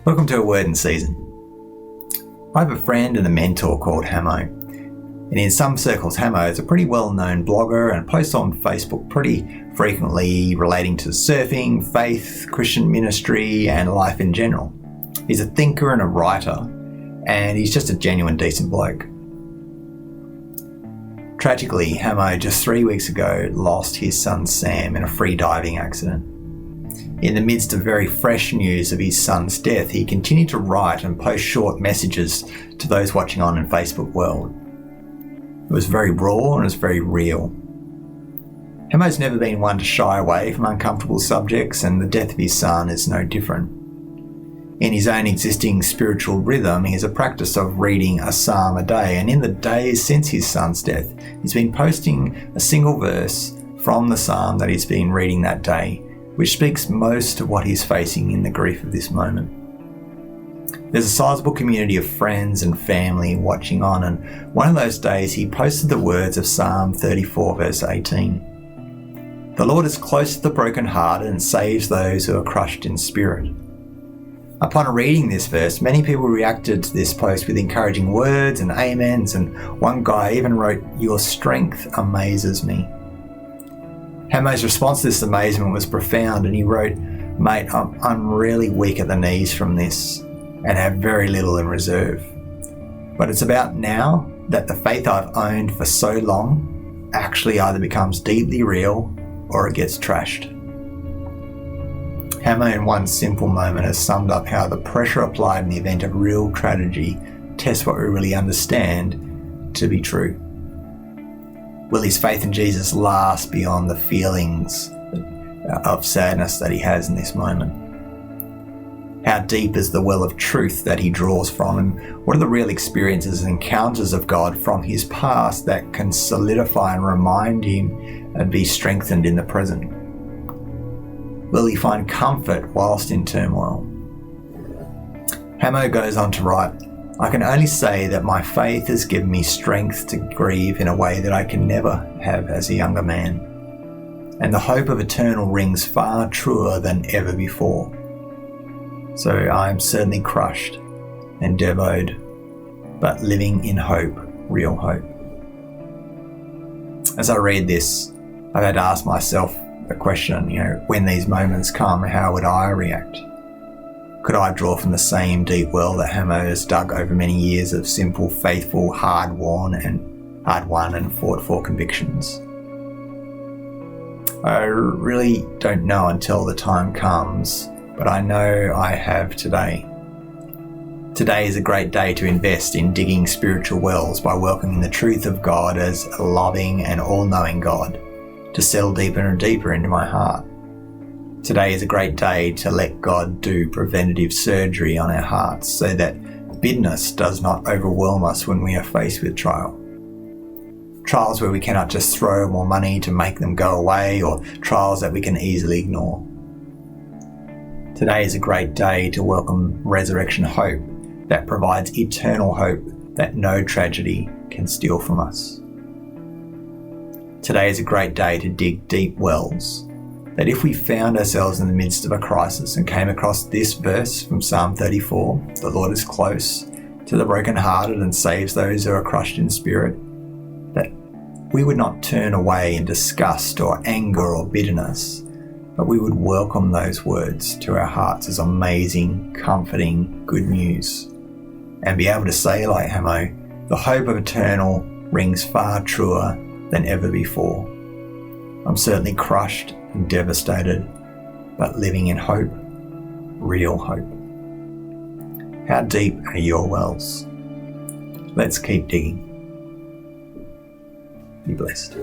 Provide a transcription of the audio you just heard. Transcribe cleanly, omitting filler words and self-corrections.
Welcome to A Word in Season. I have a friend and a mentor called Hamo. And in some circles, Hamo is a pretty well-known blogger and posts on Facebook pretty frequently relating to surfing, faith, Christian ministry, and life in general. He's a thinker and a writer, and he's just a genuine decent bloke. Tragically, Hamo just 3 weeks ago lost his son Sam in a free diving accident. In the midst of very fresh news of his son's death, he continued to write and post short messages to those watching on in Facebook world. It was very raw and it was very real. Hamo's never been one to shy away from uncomfortable subjects, and the death of his son is no different. In his own existing spiritual rhythm, he has a practice of reading a psalm a day, and in the days since his son's death, he's been posting a single verse from the psalm that he's been reading that day, which speaks most to what he's facing in the grief of this moment. There's a sizable community of friends and family watching on, and one of those days he posted the words of Psalm 34 verse 18. The Lord is close to the brokenhearted and saves those who are crushed in spirit. Upon reading this verse, many people reacted to this post with encouraging words and amens, and one guy even wrote, "Your strength amazes me." Hamo's response to this amazement was profound, and he wrote, "Mate, I'm really weak at the knees from this and have very little in reserve. But it's about now that the faith I've owned for so long actually either becomes deeply real or it gets trashed." Hamo in one simple moment has summed up how the pressure applied in the event of real tragedy tests what we really understand to be true. Will his faith in Jesus last beyond the feelings of sadness that he has in this moment? How deep is the well of truth that he draws from, and what are the real experiences and encounters of God from his past that can solidify and remind him and be strengthened in the present? Will he find comfort whilst in turmoil? Hamo goes on to write, "I can only say that my faith has given me strength to grieve in a way that I can never have as a younger man. And the hope of eternal rings far truer than ever before. So I am certainly crushed and devoid, but living in hope, real hope." As I read this, I've had to ask myself a question, when these moments come, how would I react? Could I draw from the same deep well that Hamo has dug over many years of simple, faithful, hard-won and fought-for convictions? I really don't know until the time comes, but I know I have today. Today is a great day to invest in digging spiritual wells by welcoming the truth of God as a loving and all-knowing God to settle deeper and deeper into my heart. Today is a great day to let God do preventative surgery on our hearts so that bitterness does not overwhelm us when we are faced with trial. Trials where we cannot just throw more money to make them go away, or trials that we can easily ignore. Today is a great day to welcome resurrection hope that provides eternal hope that no tragedy can steal from us. Today is a great day to dig deep wells, that if we found ourselves in the midst of a crisis and came across this verse from Psalm 34, "The Lord is close to the brokenhearted and saves those who are crushed in spirit," that we would not turn away in disgust or anger or bitterness, but we would welcome those words to our hearts as amazing, comforting, good news, and be able to say like Hamo, "The hope of eternal rings far truer than ever before. I'm certainly crushed and devastated, but living in hope, real hope." How deep are your wells? Let's keep digging. Be blessed.